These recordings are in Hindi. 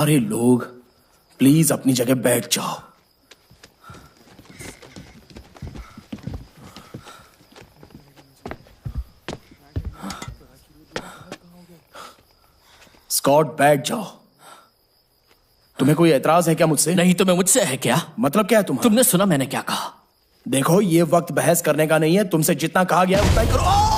अरे लोग प्लीज अपनी जगह बैठ जाओ। स्कॉट बैठ जाओ। तुम्हें कोई एतराज है क्या मुझसे? नहीं, तुम्हें मुझसे है क्या? मतलब क्या है तुम्हारा? तुमने सुना मैंने क्या कहा? देखो ये वक्त बहस करने का नहीं है, तुमसे जितना कहा गया है उतना ही करो।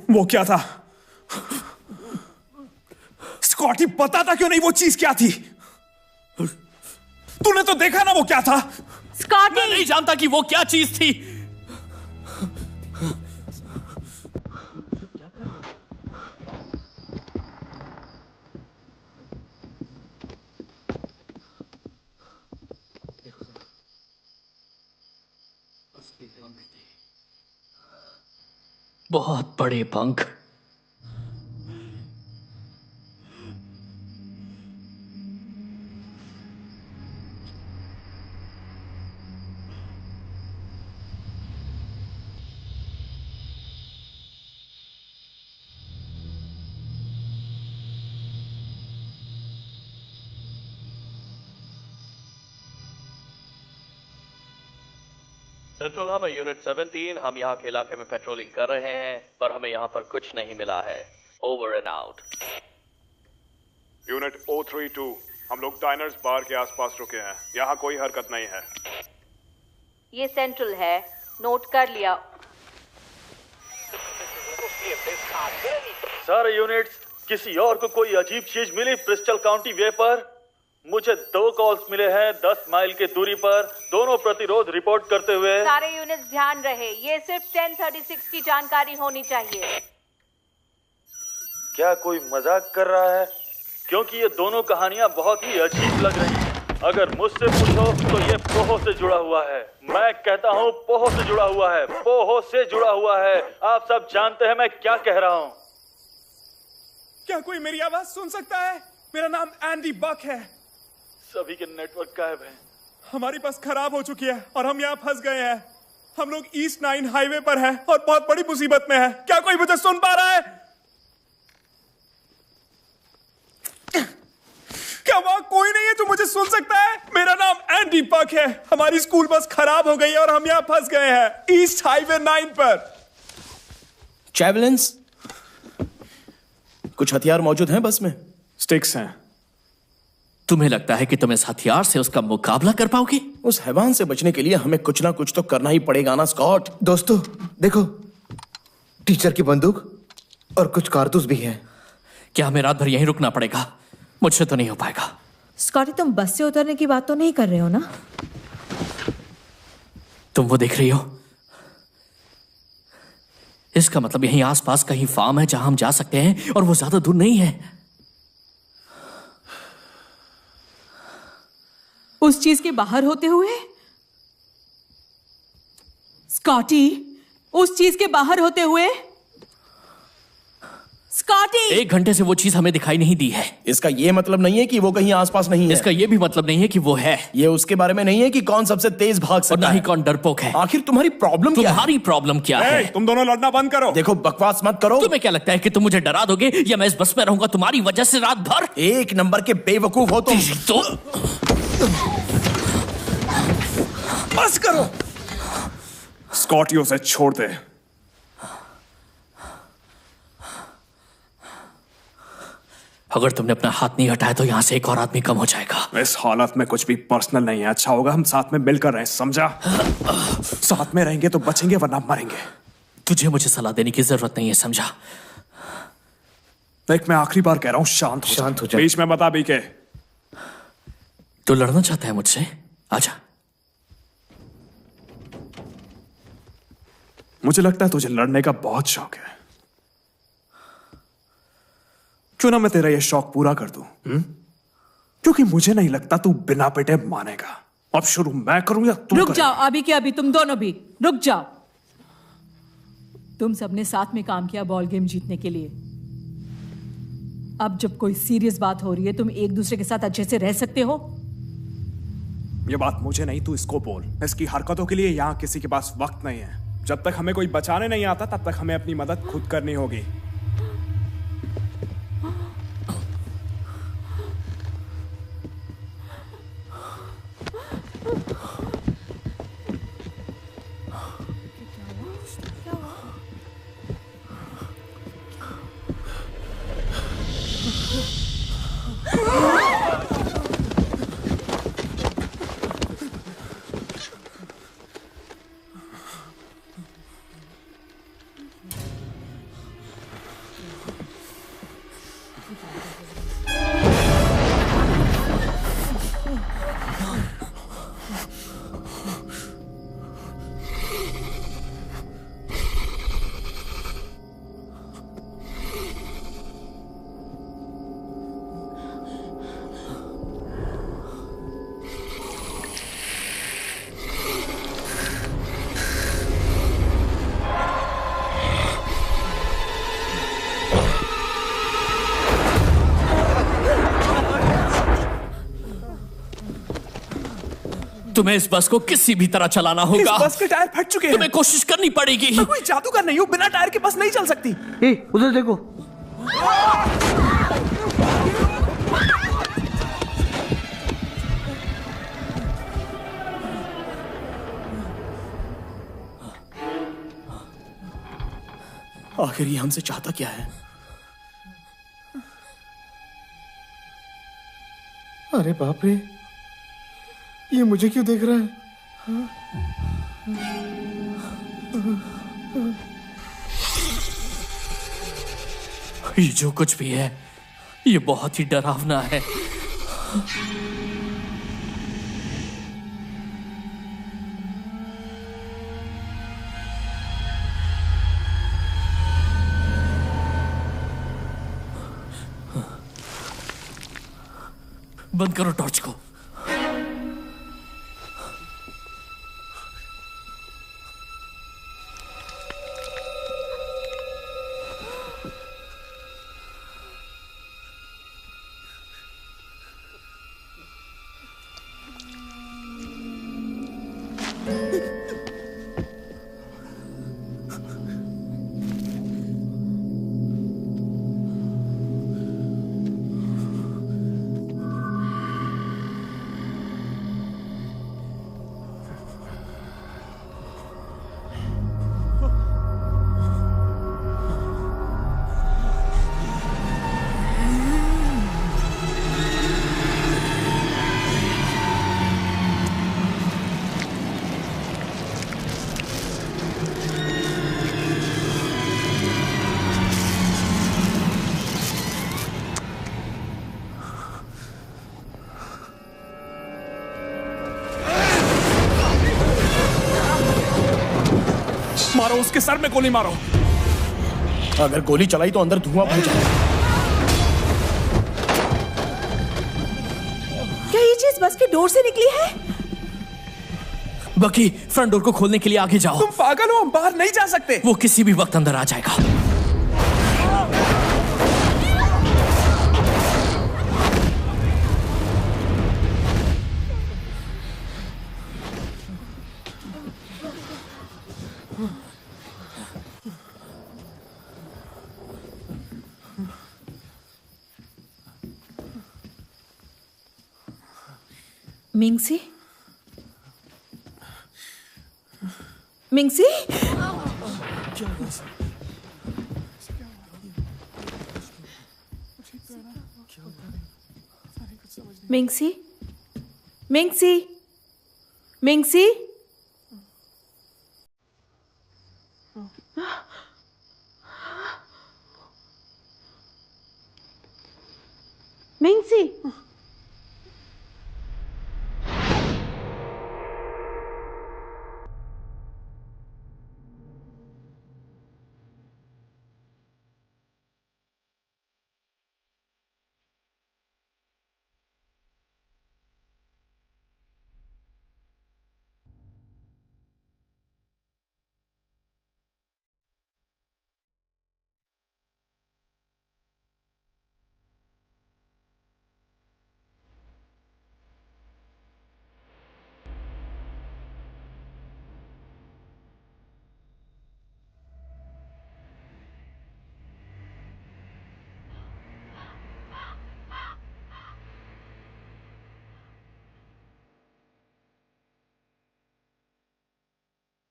वो क्या था? स्कॉटी, पता था क्यों नहीं वो चीज क्या थी? तूने तो देखा ना वो क्या था? स्कॉटी! मैं नहीं जानता कि वो क्या चीज थी। बहुत बड़े पंख। सेंट्रल हार्बर यूनिट 17, हम यहाँ के इलाके में पेट्रोलिंग कर रहे हैं, पर हमें यहाँ पर कुछ नहीं मिला है। Over and out. यूनिट 032, हम लोग डाइनर्स बार के आसपास रुके हैं, यहाँ कोई हरकत नहीं है। ये सेंट्रल है, नोट कर लिया। सारे यूनिट्स, किसी और को कोई अजीब चीज मिली ब्रिस्टल काउंटी वे पर? मुझे 2 कॉल्स मिले हैं 10 माइल की दूरी पर, दोनों प्रतिरोध रिपोर्ट करते हुए। सारे यूनिट्स ध्यान रहे, ये सिर्फ 1036 की जानकारी होनी चाहिए। क्या कोई मजाक कर रहा है? क्योंकि ये दोनों कहानियां बहुत ही अजीब लग रही हैं। अगर मुझसे पूछो तो ये पोहो से जुड़ा हुआ है। मैं कहता हूँ पोहो से जुड़ा हुआ है, पोहो से जुड़ा हुआ है। आप सब जानते हैं मैं क्या कह रहा हूँ। क्या कोई मेरी आवाज सुन सकता है? मेरा नाम एंडी बक है। सभी के नेटवर्क गायब हैं। हमारी बस खराब हो चुकी है और हम यहाँ फंस गए हैं। हम लोग ईस्ट 9 हाईवे पर हैं और बहुत बड़ी मुसीबत में है। क्या कोई मुझे सुन पा रहा है? क्या वहां कोई नहीं है जो मुझे सुन सकता है? मेरा नाम एंडी बक है। हमारी स्कूल बस खराब हो गई है और हम यहाँ फंस गए हैं ईस्ट हाईवे 9 पर। चैवलेंस, कुछ हथियार मौजूद हैं बस में? स्टिक्स हैं। तुम्हें लगता है कि तुम इस हथियार से उसका मुकाबला कर पाओगे? उस हैवान से बचने के लिए हमें कुछ ना कुछ तो करना ही पड़ेगा ना स्कॉट। दोस्तों देखो, टीचर की बंदूक और कुछ कारतूस भी हैं। क्या हमें रात भर यहीं रुकना पड़ेगा? मुझसे तो नहीं हो पाएगा। स्कॉटी, तुम बस से उतरने की बात तो नहीं कर रहे हो ना? तुम वो देख रही हो? इसका मतलब यहीं आसपास कहीं फार्म है जहां हम जा सकते हैं और वो ज्यादा दूर नहीं है। उस चीज के बाहर होते हुए? स्कॉटी, उस चीज के बाहर होते हुए? स्कॉटी! 1 घंटे से वो चीज हमें दिखाई नहीं दी है। इसका ये मतलब नहीं है कि वो कहीं आसपास नहीं है। इसका ये भी मतलब नहीं है कि वो है। ये उसके बारे में नहीं है कि कौन सबसे तेज भाग सकता और ना है। ही कौन डरपोक है। आखिर तुम्हारी प्रॉब्लम क्या है? तुम्हारी प्रॉब्लम क्या है? तुम दोनों लड़ना बंद करो। देखो बकवास मत करो। तुम्हें क्या लगता है कि तुम मुझे डरा दोगे या मैं इस बस में रहूंगा तुम्हारी वजह से रात भर? 1 नंबर के बेवकूफ हो तुम। तो बस करो। स्कॉटियो से छोड़ दे। अगर तुमने अपना हाथ नहीं हटाया तो यहां से एक और आदमी कम हो जाएगा। इस हालत में कुछ भी पर्सनल नहीं है। अच्छा होगा हम साथ में मिलकर रहें, समझा? साथ में रहेंगे तो बचेंगे वरना मरेंगे। तुझे मुझे सलाह देने की जरूरत नहीं है, समझा? देख मैं आखिरी बार कह रहा हूं, शांत हो जा। बीच में बता बीके। तू लड़ना चाहता है मुझसे? आजा। मुझे लगता है तुझे लड़ने का बहुत शौक है। क्यों ना मैं तेरा यह शौक पूरा कर दूं? क्योंकि मुझे नहीं लगता तू बिना पिटे मानेगा। अब शुरू मैं करूं या तू? रुक जाओ, अभी के अभी तुम दोनों भी रुक जाओ। तुम सबने साथ में काम किया बॉल गेम जीतने के लिए। अब जब कोई सीरियस बात हो रही है, तुम एक दूसरे के साथ अच्छे से रह सकते हो? ये बात मुझे नहीं, तू इसको बोल। इसकी हरकतों के लिए यहां किसी के पास वक्त नहीं है। जब तक हमें कोई बचाने नहीं आता तब तक हमें अपनी मदद खुद करनी होगी। तुम्हें इस बस को किसी भी तरह चलाना होगा। इस बस के टायर फट चुके हैं। तुम्हें कोशिश करनी पड़ेगी। मैं कोई जादूगर नहीं हूं, बिना टायर के बस नहीं चल सकती। उधर देखो। आखिर ये हमसे चाहता क्या है? अरे बाप रे, ये मुझे क्यों देख रहा है? ये जो कुछ भी है ये बहुत ही डरावना है। बंद करो टॉर्च को। मारो, उसके सर में गोली मारो। अगर गोली चलाई तो अंदर धुआं भर जाएगा। क्या ये चीज बस के डोर से निकली है? बकी, फ्रंट डोर को खोलने के लिए आगे जाओ। तुम पागल हो, हम बाहर नहीं जा सकते। वो किसी भी वक्त अंदर आ जाएगा। मिंगसी, मिंगसी, मिंगसी, मिंगसी, मिंगसी, मिंगसी।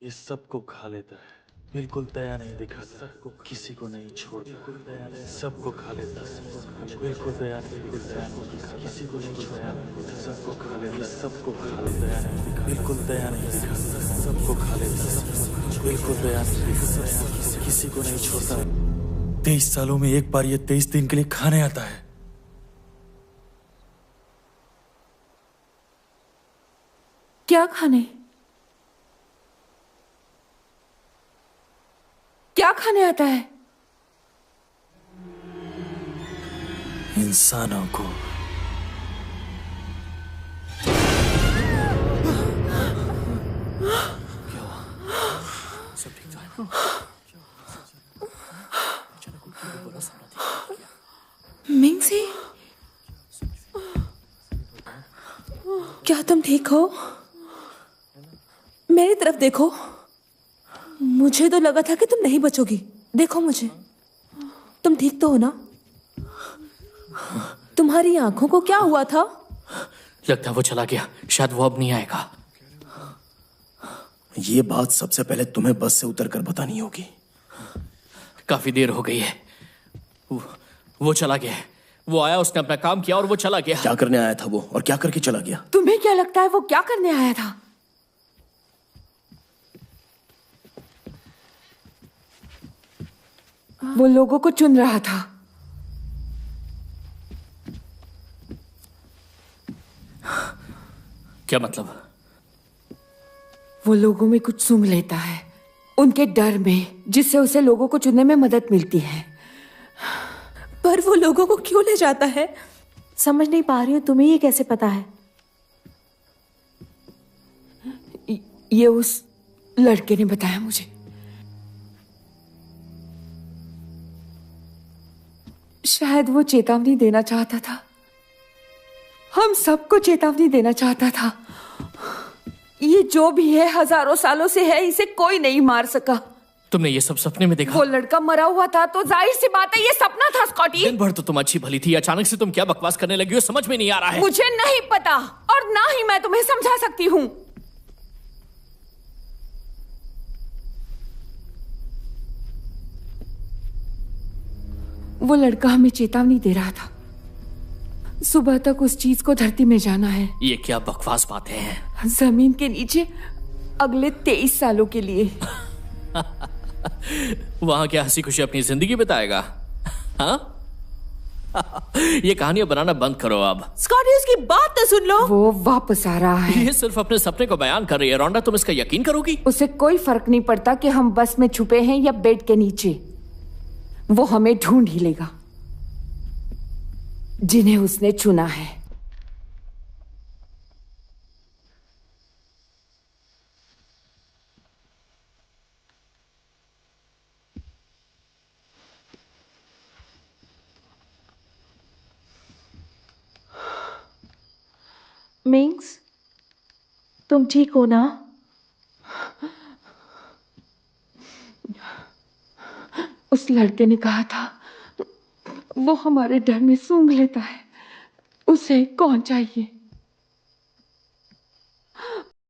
ये सबको खा लेता है, बिल्कुल दया नहीं दिखाता, सबको किसी को नहीं छोड़ता, सबको खा लेता है, बिल्कुल दया नहीं दिखाता, किसी को नहीं छोड़ता, सबको खा लेता, सबको खा लेता है, बिल्कुल दया नहीं दिखाता, सबको खा लेता है, बिल्कुल दया नहीं दिखाता, किसी को नहीं छोड़ता। 23 सालों में एक बार ये 23 दिन के लिए खाने आता है। क्या खाने? क्या खाने आता है? इंसानों को। मिंगसी, क्या तुम ठीक हो? मेरी तरफ देखो। मुझे तो लगा था कि तुम नहीं बचोगी। देखो मुझे, तुम ठीक तो हो ना? तुम्हारी आंखों को क्या हुआ था? लगता है वो चला गया, शायद वो अब नहीं आएगा। ये बात सबसे पहले तुम्हें बस से उतर कर बतानी होगी। काफी देर हो गई है। वो चला गया है। वो आया, उसने अपना काम किया और वो चला गया। क्या करने आया था वो, और क्या करके चला गया? तुम्हें क्या लगता है वो क्या करने आया था? वो लोगों को चुन रहा था। क्या मतलब? वो लोगों में कुछ सूंघ लेता है, उनके डर में, जिससे उसे लोगों को चुनने में मदद मिलती है। पर वो लोगों को क्यों ले जाता है? समझ नहीं पा रही हूं, तुम्हें ये कैसे पता है? ये उस लड़के ने बताया मुझे। शायद वो चेतावनी देना चाहता था, हम सबको चेतावनी देना चाहता था। ये जो भी है हजारों सालों से है, इसे कोई नहीं मार सका। तुमने ये सब सपने में देखा? वो लड़का मरा हुआ था तो जाहिर सी बात है ये सपना था, स्कॉटी। दिन भर तो तुम अच्छी भली थी, अचानक से तुम क्या बकवास करने लगी हो, समझ में नहीं आ रहा है। मुझे नहीं पता और ना ही मैं तुम्हें समझा सकती हूँ। वो लड़का हमें चेतावनी दे रहा था, सुबह तक उस चीज को धरती में जाना है। ये क्या बकवास बातें हैं? जमीन के नीचे अगले 23 सालों के लिए। वहां क्या हंसी खुशी अपनी जिंदगी बिताएगा? हाँ? ये कहानियां बनाना बंद करो अब। स्कॉटी, उसकी बात तो सुन लो। वो वापस आ रहा है। ये सिर्फ अपने सपने को बयान कर रही है। रोंडा, तुम इसका यकीन करोगी? उसे कोई फर्क नहीं पड़ता कि हम बस में छुपे हैं या बेड के नीचे। वो हमें ढूंढ ही लेगा, जिन्हें उसने चुना है। मिंग्स, तुम ठीक हो ना? उस लड़के ने कहा था वो हमारे डर में सूंघ लेता है। उसे कौन चाहिए?